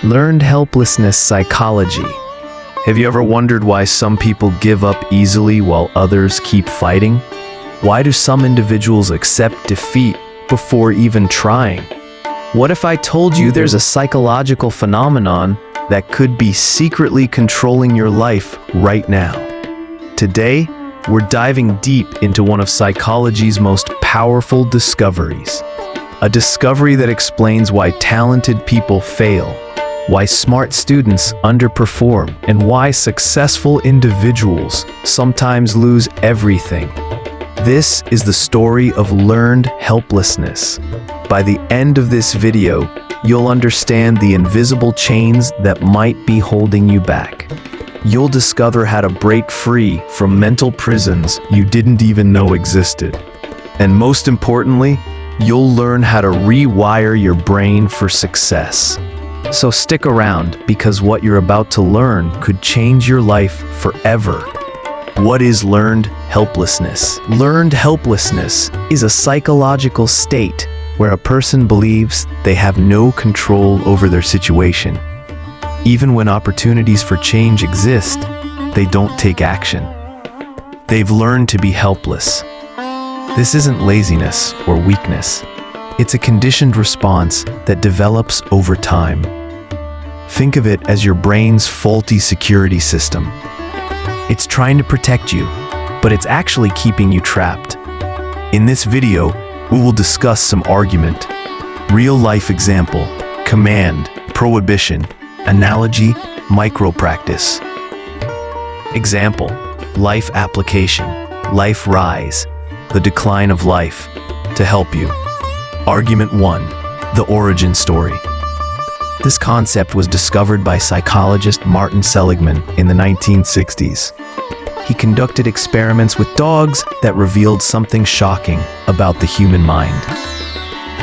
Learned helplessness psychology. Have you ever wondered why some people give up easily while others keep fighting? Why do some individuals accept defeat before even trying? What if I told you there's a psychological phenomenon that could be secretly controlling your life right now? Today, we're diving deep into one of psychology's most powerful discoveries. A discovery that explains why talented people fail, why smart students underperform, and why successful individuals sometimes lose everything. This is the story of learned helplessness. By the end of this video, you'll understand the invisible chains that might be holding you back. You'll discover how to break free from mental prisons you didn't even know existed. And most importantly, you'll learn how to rewire your brain for success. So stick around, because what you're about to learn could change your life forever. What is learned helplessness? Learned helplessness is a psychological state where a person believes they have no control over their situation. Even when opportunities for change exist, they don't take action. They've learned to be helpless. This isn't laziness or weakness. It's a conditioned response that develops over time. Think of it as your brain's faulty security system. It's trying to protect you, but it's actually keeping you trapped. In this video, we will discuss some argument, real-life example, command, prohibition, analogy, micro-practice. Example, life application, life rise, the decline of life, to help you. Argument 1, the origin story. This concept was discovered by psychologist Martin Seligman in the 1960s. He conducted experiments with dogs that revealed something shocking about the human mind.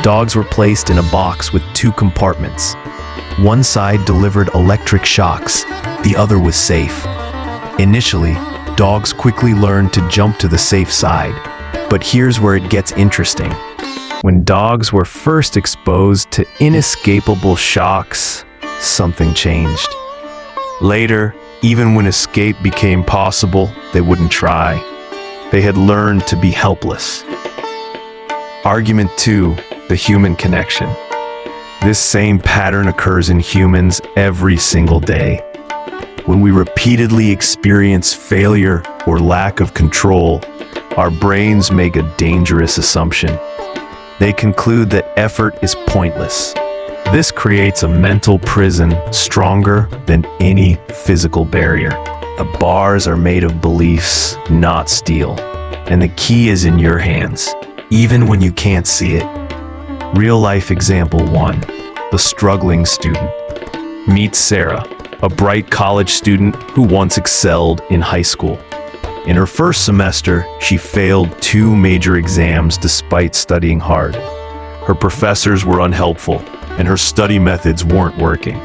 Dogs were placed in a box with two compartments. One side delivered electric shocks, the other was safe. Initially, dogs quickly learned to jump to the safe side. But here's where it gets interesting. When dogs were first exposed to inescapable shocks, something changed. Later, even when escape became possible, they wouldn't try. They had learned to be helpless. Argument 2, the human connection. This same pattern occurs in humans every single day. When we repeatedly experience failure or lack of control, our brains make a dangerous assumption. They conclude that effort is pointless. This creates a mental prison stronger than any physical barrier. The bars are made of beliefs, not steel. And the key is in your hands, even when you can't see it. Real-life example 1, the struggling student. Meet Sarah, a bright college student who once excelled in high school. In her first semester, she failed 2 major exams despite studying hard. Her professors were unhelpful, and her study methods weren't working.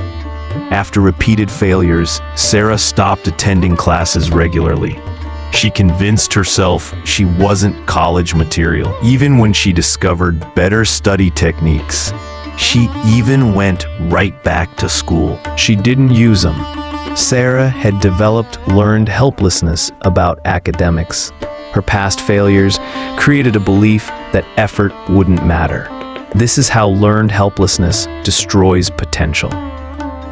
After repeated failures, Sarah stopped attending classes regularly. She convinced herself she wasn't college material. Even when she discovered better study techniques, she even went right back to school. She didn't use them. Sarah had developed learned helplessness about academics. Her past failures created a belief that effort wouldn't matter. This is how learned helplessness destroys potential.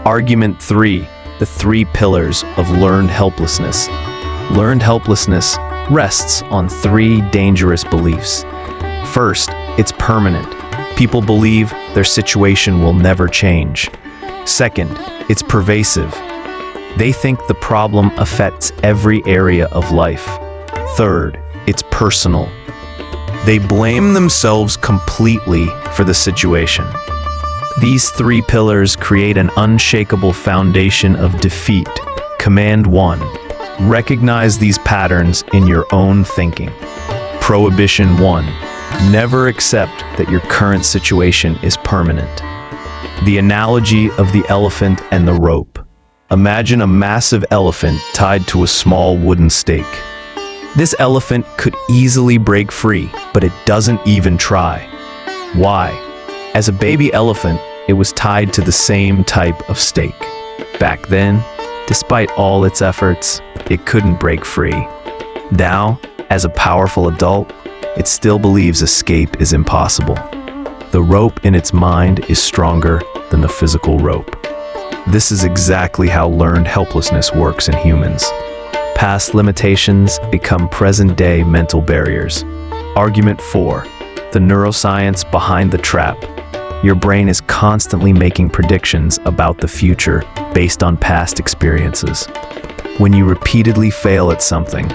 Argument 3, the 3 pillars of learned helplessness. Learned helplessness rests on 3 dangerous beliefs. First, it's permanent. People believe their situation will never change. Second, it's pervasive. They think the problem affects every area of life. Third, it's personal. They blame themselves completely for the situation. These 3 pillars create an unshakable foundation of defeat. Command 1, recognize these patterns in your own thinking. Prohibition 1, never accept that your current situation is permanent. The analogy of the elephant and the rope. Imagine a massive elephant tied to a small wooden stake. This elephant could easily break free, but it doesn't even try. Why? As a baby elephant, It was tied to the same type of stake. Back then, despite all its efforts, it couldn't break free. Now, as a powerful adult, it still believes escape is impossible. The rope in its mind is stronger than the physical rope. This is exactly how learned helplessness works in humans. Past limitations become present-day mental barriers. Argument 4. The neuroscience behind the trap. Your brain is constantly making predictions about the future based on past experiences. When you repeatedly fail at something,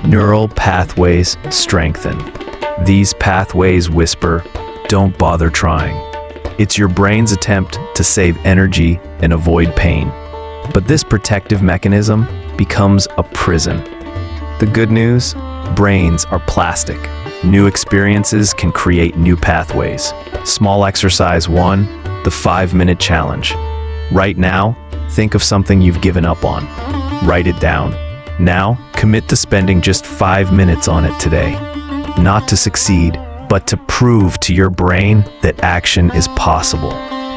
neural pathways strengthen. These pathways whisper, "Don't bother trying." It's your brain's attempt to save energy and avoid pain. But this protective mechanism becomes a prison. The good news? Brains are plastic. New experiences can create new pathways. Small exercise 1, the 5-minute challenge. Right now, think of something you've given up on. Write it down. Now, commit to spending just 5 minutes on it today. Not to succeed, but to prove to your brain that action is possible.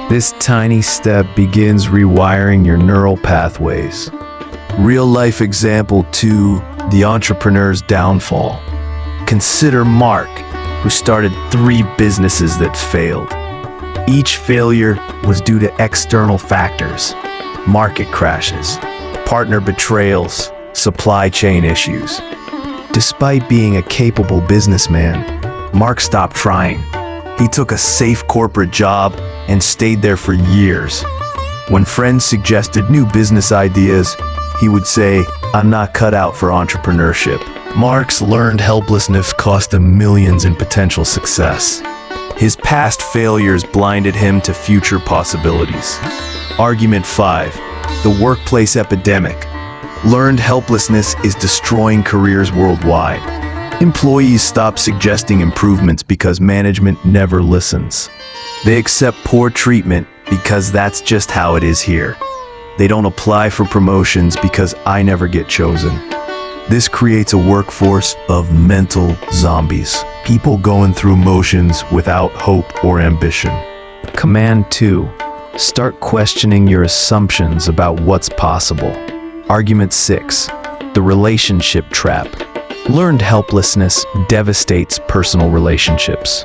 This tiny step begins rewiring your neural pathways. Real-life example 2, the entrepreneur's downfall. Consider Mark, who started 3 businesses that failed. Each failure was due to external factors: market crashes, partner betrayals, supply chain issues. Despite being a capable businessman, Mark stopped trying. He took a safe corporate job and stayed there for years. When friends suggested new business ideas, he would say, "I'm not cut out for entrepreneurship." Mark's learned helplessness cost him millions in potential success. His past failures blinded him to future possibilities. Argument 5. The workplace epidemic. Learned helplessness is destroying careers worldwide. Employees stop suggesting improvements because management never listens. They accept poor treatment because that's just how it is here. They don't apply for promotions because I never get chosen. This creates a workforce of mental zombies, people going through motions without hope or ambition. Command 2. Start questioning your assumptions about what's possible. Argument 6. The relationship trap. Learned helplessness devastates personal relationships.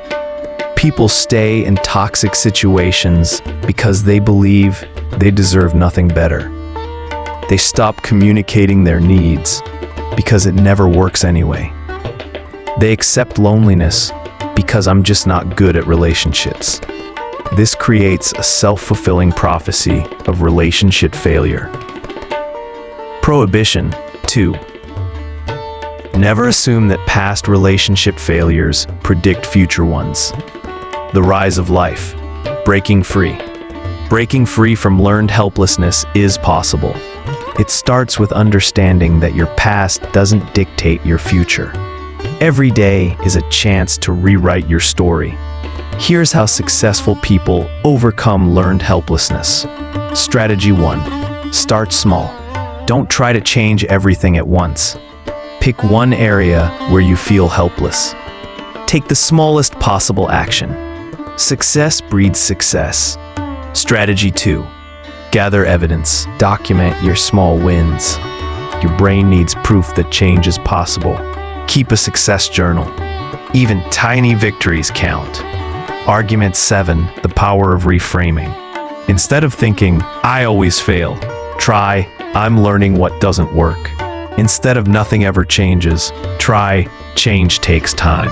People stay in toxic situations because they believe they deserve nothing better. They stop communicating their needs because it never works anyway. They accept loneliness because I'm just not good at relationships. This creates a self-fulfilling prophecy of relationship failure. Prohibition 2. Never assume that past relationship failures predict future ones. The rise of life. Breaking free. Breaking free from learned helplessness is possible. It starts with understanding that your past doesn't dictate your future. Every day is a chance to rewrite your story. Here's how successful people overcome learned helplessness. Strategy 1. Start small. Don't try to change everything at once. Pick one area where you feel helpless. Take the smallest possible action. Success breeds success. Strategy 2. Gather evidence. Document your small wins. Your brain needs proof that change is possible. Keep a success journal. Even tiny victories count. Argument 7. The power of reframing. Instead of thinking, "I always fail," try, "I'm learning what doesn't work." Instead of "nothing ever changes," try, "change takes time."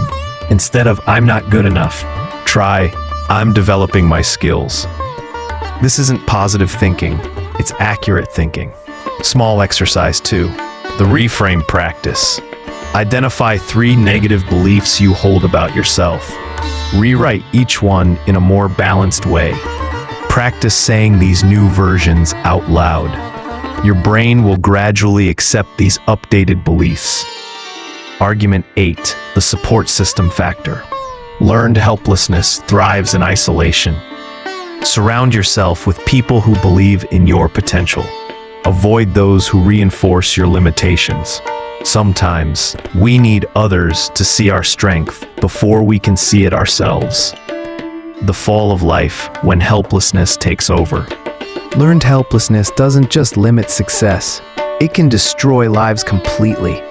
Instead of "I'm not good enough," try, "I'm developing my skills." This isn't positive thinking, it's accurate thinking. Small exercise 2. The reframe practice. Identify 3 negative beliefs you hold about yourself. Rewrite each one in a more balanced way. Practice saying these new versions out loud. Your brain will gradually accept these updated beliefs. Argument 8. The support system factor. Learned helplessness thrives in isolation. Surround yourself with people who believe in your potential. Avoid those who reinforce your limitations. Sometimes, we need others to see our strength before we can see it ourselves. the fall of life when helplessness takes over. Learned helplessness doesn't just limit success, it can destroy lives completely.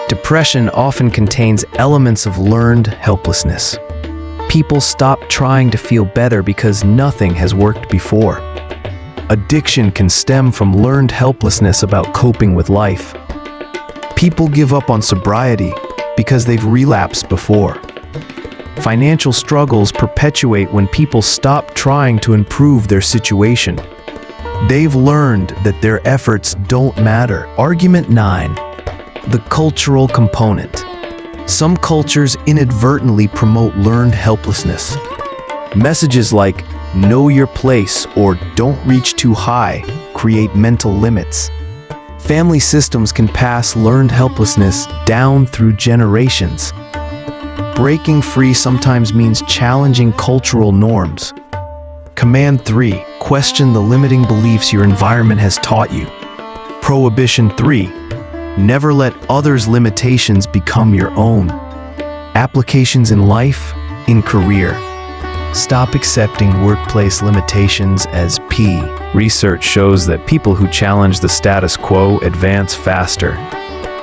Depression often contains elements of learned helplessness. People stop trying to feel better because nothing has worked before. Addiction can stem from learned helplessness about coping with life. People give up on sobriety because they've relapsed before. Financial struggles perpetuate when people stop trying to improve their situation. They've learned that their efforts don't matter. Argument 9. The cultural component. Some cultures inadvertently promote learned helplessness. Messages like "know your place" or "don't reach too high" create mental limits. Family systems can pass learned helplessness down through generations. Breaking free sometimes means challenging cultural norms. Command 3. Question the limiting beliefs your environment has taught you. Prohibition 3. Never let others' limitations become your own. Applications in life, in career. Stop accepting workplace limitations as P. Research shows that people who challenge the status quo advance faster.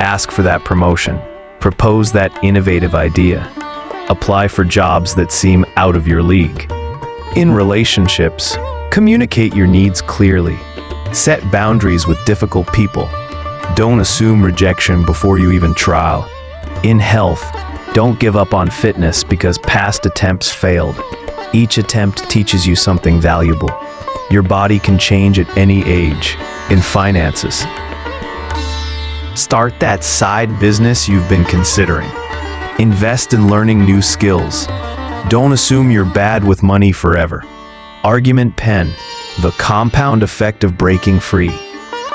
Ask for that promotion. Propose that innovative idea. Apply for jobs that seem out of your league. In relationships, communicate your needs clearly. Set boundaries with difficult people. Don't assume rejection before you even try. In health, don't give up on fitness because past attempts failed. Each attempt teaches you something valuable. Your body can change at any age. In finances, start that side business you've been considering. Invest in learning new skills. Don't assume you're bad with money forever. Argument 10. The compound effect of breaking free.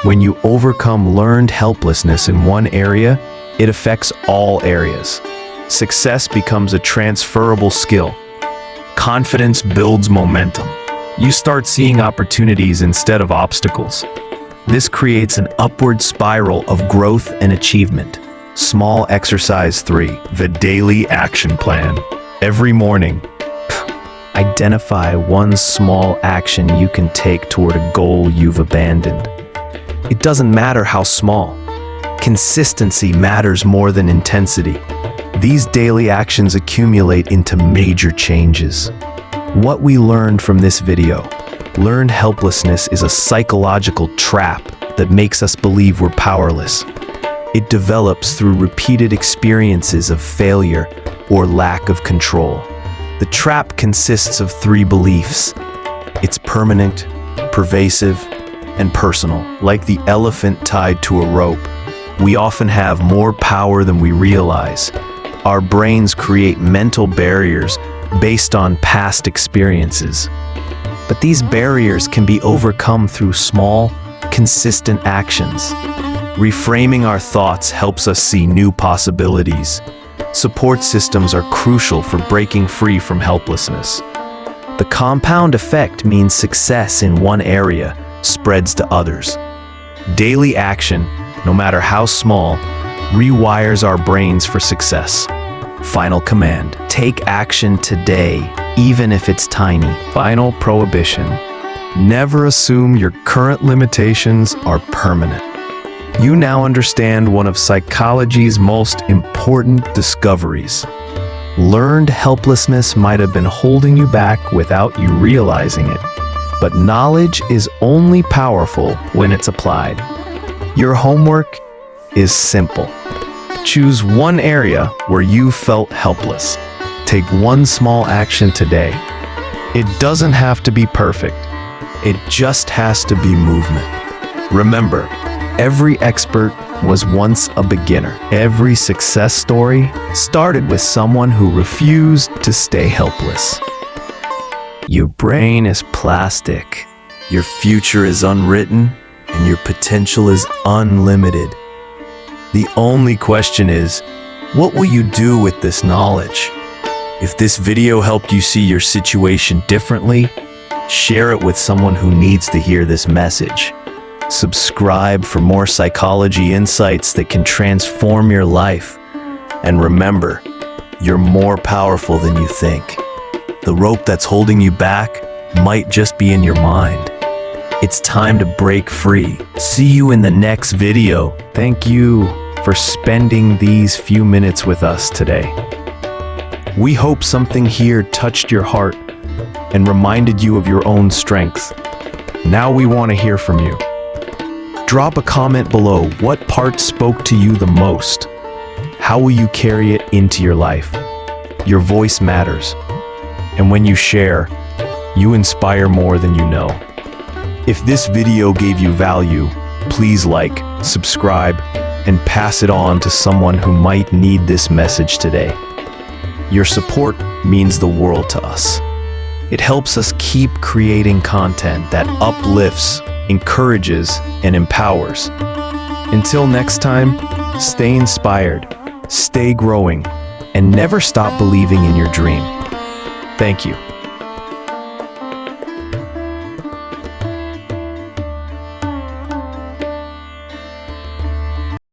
When you overcome learned helplessness in one area, it affects all areas. Success becomes a transferable skill. Confidence builds momentum. You start seeing opportunities instead of obstacles. This creates an upward spiral of growth and achievement. Small exercise 3. The daily action plan. Every morning, identify one small action you can take toward a goal you've abandoned. It doesn't matter how small. Consistency matters more than intensity. These daily actions accumulate into major changes. What we learned from this video: learned helplessness is a psychological trap that makes us believe we're powerless. It develops through repeated experiences of failure or lack of control. The trap consists of 3 beliefs. It's permanent, pervasive, and personal. Like the elephant tied to a rope, we often have more power than we realize. Our brains create mental barriers based on past experiences. But these barriers can be overcome through small, consistent actions. Reframing our thoughts helps us see new possibilities. Support systems are crucial for breaking free from helplessness. The compound effect means success in one area spreads to others. Daily action, no matter how small, rewires our brains for success. Final command: take action today, even if it's tiny. Final prohibition: never assume your current limitations are permanent. You now understand one of psychology's most important discoveries. Learned helplessness might have been holding you back without you realizing it, but knowledge is only powerful when it's applied. Your homework is simple. Choose one area where you felt helpless. Take one small action today. It doesn't have to be perfect. It just has to be movement. Remember, every expert was once a beginner. Every success story started with someone who refused to stay helpless. Your brain is plastic. Your future is unwritten, and your potential is unlimited. The only question is, what will you do with this knowledge? If this video helped you see your situation differently, share it with someone who needs to hear this message. Subscribe for more psychology insights that can transform your life. And remember, you're more powerful than you think. The rope that's holding you back might just be in your mind. It's time to break free. See you in the next video. Thank you for spending these few minutes with us today. We hope something here touched your heart and reminded you of your own strength. Now we want to hear from you. Drop a comment below. What part spoke to you the most? How will you carry it into your life? Your voice matters. And when you share, you inspire more than you know. If this video gave you value, please like, subscribe, and pass it on to someone who might need this message today. Your support means the world to us. It helps us keep creating content that uplifts, encourages, and empowers. Until next time, stay inspired, stay growing, and never stop believing in your dream. Thank you.